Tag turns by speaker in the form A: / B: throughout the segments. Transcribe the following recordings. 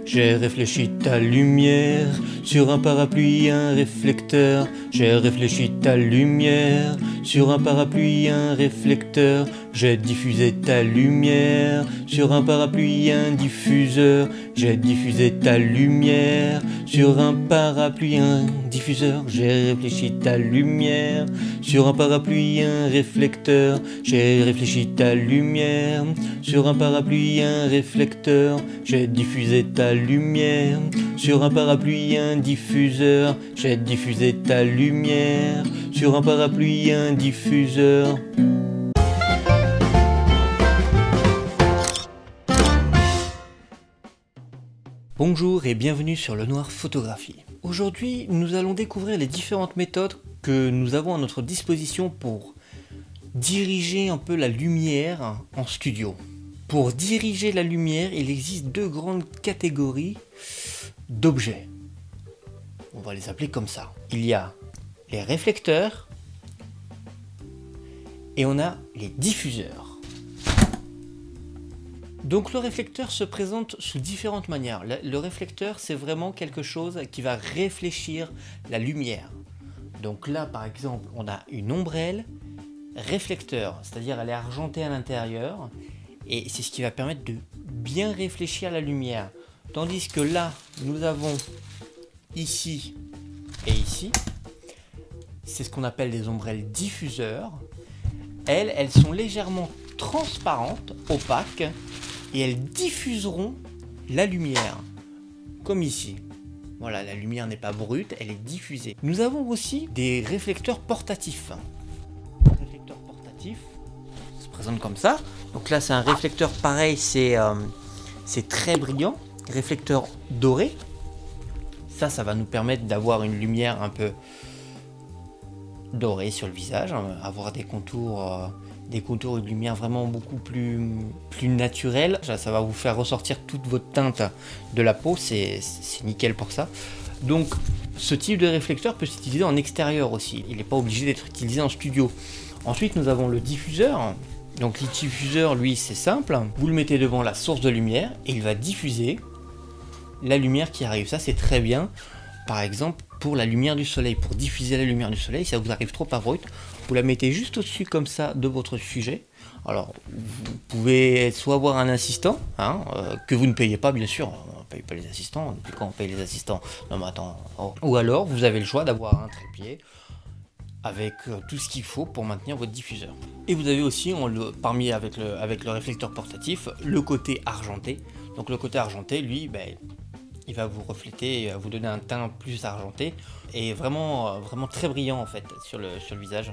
A: J'ai réfléchi ta lumière sur un parapluie, un réflecteur. J'ai réfléchi ta lumière sur un parapluie, un réflecteur. J'ai diffusé ta lumière sur un parapluie, un diffuseur. J'ai diffusé ta lumière sur un parapluie, un diffuseur. J'ai réfléchi ta lumière sur un parapluie, un réflecteur. J'ai réfléchi ta lumière sur un parapluie, un réflecteur. J'ai diffusé ta lumière sur un parapluie, un diffuseur. J'ai diffusé ta lumière sur un parapluie, un diffuseur. Bonjour et bienvenue sur Lenoir Photographie. Aujourd'hui, nous allons découvrir les différentes méthodes que nous avons à notre disposition pour diriger un peu la lumière en studio. Pour diriger la lumière, il existe deux grandes catégories d'objets. On va les appeler comme ça. Il y a les réflecteurs et on a les diffuseurs. Donc le réflecteur se présente sous différentes manières. Le réflecteur, c'est vraiment quelque chose qui va réfléchir la lumière. Donc là, par exemple, on a une ombrelle réflecteur, c'est-à-dire elle est argentée à l'intérieur, et c'est ce qui va permettre de bien réfléchir la lumière. Tandis que là, nous avons ici et ici, c'est ce qu'on appelle des ombrelles diffuseurs. Elles sont légèrement transparentes, opaques, et elles diffuseront la lumière, comme ici. Voilà, la lumière n'est pas brute, elle est diffusée. Nous avons aussi des réflecteurs portatifs. Le réflecteur portatif se présente comme ça. Donc là, c'est un réflecteur pareil, c'est très brillant. Réflecteur doré. Ça va nous permettre d'avoir une lumière un peu dorée sur le visage, avoir des contours de lumière vraiment beaucoup plus naturels. Ça va vous faire ressortir toute votre teinte de la peau, c'est nickel pour ça. Donc ce type de réflecteur peut s'utiliser en extérieur aussi, il n'est pas obligé d'être utilisé en studio. Ensuite nous avons le diffuseur. Donc le diffuseur, lui, c'est simple, vous le mettez devant la source de lumière et il va diffuser la lumière qui arrive. Ça c'est très bien, par exemple pour la lumière du soleil, pour diffuser la lumière du soleil, si ça vous arrive trop pas brut, vous la mettez juste au-dessus comme ça de votre sujet. Alors vous pouvez soit avoir un assistant, que vous ne payez pas bien sûr, on ne paye pas les assistants, depuis quand on paye les assistants? Non mais attends, oh. Ou alors vous avez le choix d'avoir un trépied avec tout ce qu'il faut pour maintenir votre diffuseur. Et vous avez aussi, avec le réflecteur portatif, le côté argenté. Donc le côté argenté, lui, il va vous refléter, vous donner un teint plus argenté et vraiment très brillant en fait sur le visage.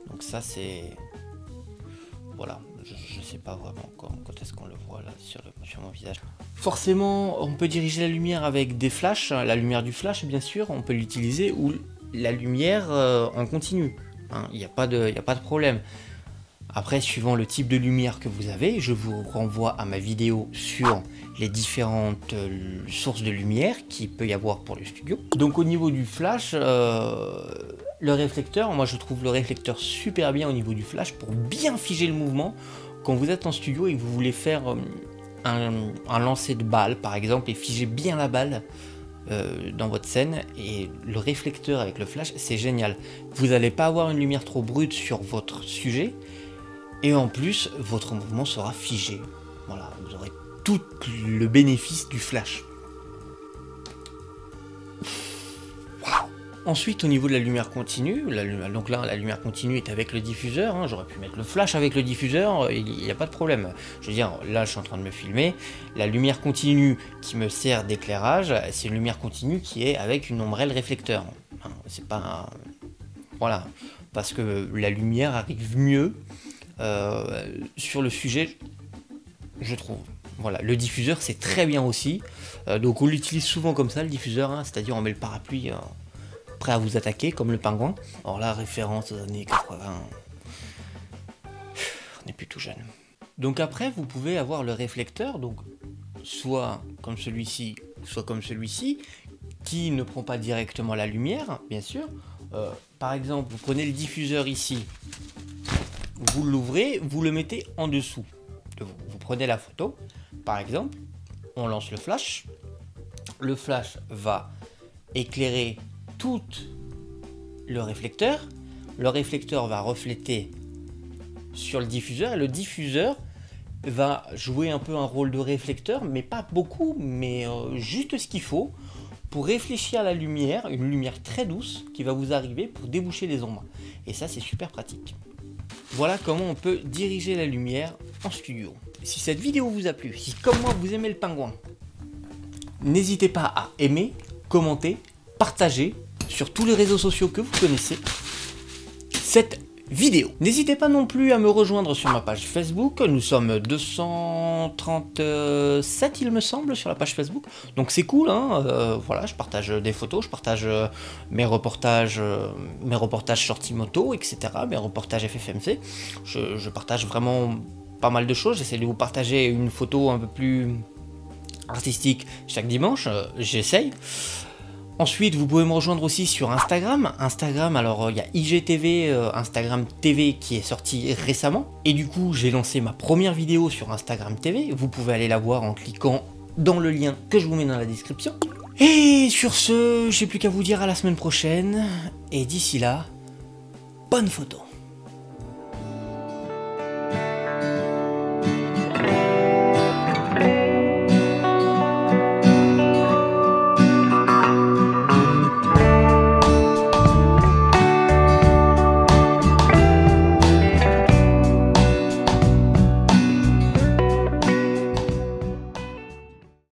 A: Donc ça c'est... Voilà, je ne sais pas vraiment quand est-ce qu'on le voit là sur mon visage. Forcément, on peut diriger la lumière avec des flashs, la lumière du flash bien sûr, on peut l'utiliser, ou la lumière en continu, il n'y a pas de problème. Après, suivant le type de lumière que vous avez, je vous renvoie à ma vidéo sur les différentes sources de lumière qu'il peut y avoir pour le studio. Donc au niveau du flash, le réflecteur, moi je trouve le réflecteur super bien au niveau du flash pour bien figer le mouvement. Quand vous êtes en studio et que vous voulez faire un lancer de balle par exemple et figer bien la balle dans votre scène, et le réflecteur avec le flash, c'est génial. Vous n'allez pas avoir une lumière trop brute sur votre sujet. Et en plus, votre mouvement sera figé. Voilà, vous aurez tout le bénéfice du flash. Wow. Ensuite, au niveau de la lumière continue, donc là, la lumière continue est avec le diffuseur. J'aurais pu mettre le flash avec le diffuseur, il n'y a pas de problème. Je veux dire, là, je suis en train de me filmer. La lumière continue qui me sert d'éclairage, c'est une lumière continue qui est avec une ombrelle réflecteur. C'est pas... Voilà, parce que la lumière arrive mieux sur le sujet, je trouve. Voilà, le diffuseur c'est très bien aussi, donc on l'utilise souvent comme ça le diffuseur, c'est-à-dire on met le parapluie prêt à vous attaquer comme le pingouin. Alors là, référence aux années 80, on n'est plus tout jeune. Donc après vous pouvez avoir le réflecteur, donc soit comme celui-ci, soit comme celui-ci, qui ne prend pas directement la lumière, bien sûr. Par exemple, vous prenez le diffuseur ici, vous l'ouvrez, vous le mettez en dessous. Vous prenez la photo, par exemple, on lance le flash, Le flash va éclairer tout le réflecteur va refléter sur le diffuseur et le diffuseur va jouer un peu un rôle de réflecteur, mais pas beaucoup, mais juste ce qu'il faut pour réfléchir la lumière, une lumière très douce qui va vous arriver pour déboucher les ombres. Et ça, c'est super pratique. Voilà comment on peut diriger la lumière en studio. Si cette vidéo vous a plu, si comme moi vous aimez le pingouin, n'hésitez pas à aimer, commenter, partager sur tous les réseaux sociaux que vous connaissez cette vidéo. N'hésitez pas non plus à me rejoindre sur ma page Facebook. Nous sommes 237 il me semble sur la page Facebook. Donc c'est cool, hein. Voilà, je partage des photos, je partage mes reportages sorties moto, etc. Mes reportages FFMC. Je partage vraiment pas mal de choses. J'essaie de vous partager une photo un peu plus artistique chaque dimanche. J'essaye. Ensuite, vous pouvez me rejoindre aussi sur Instagram. Instagram, alors il y a IGTV, Instagram TV qui est sorti récemment. Et du coup, j'ai lancé ma première vidéo sur Instagram TV. Vous pouvez aller la voir en cliquant dans le lien que je vous mets dans la description. Et sur ce, j'ai plus qu'à vous dire à la semaine prochaine. Et d'ici là, bonne photo.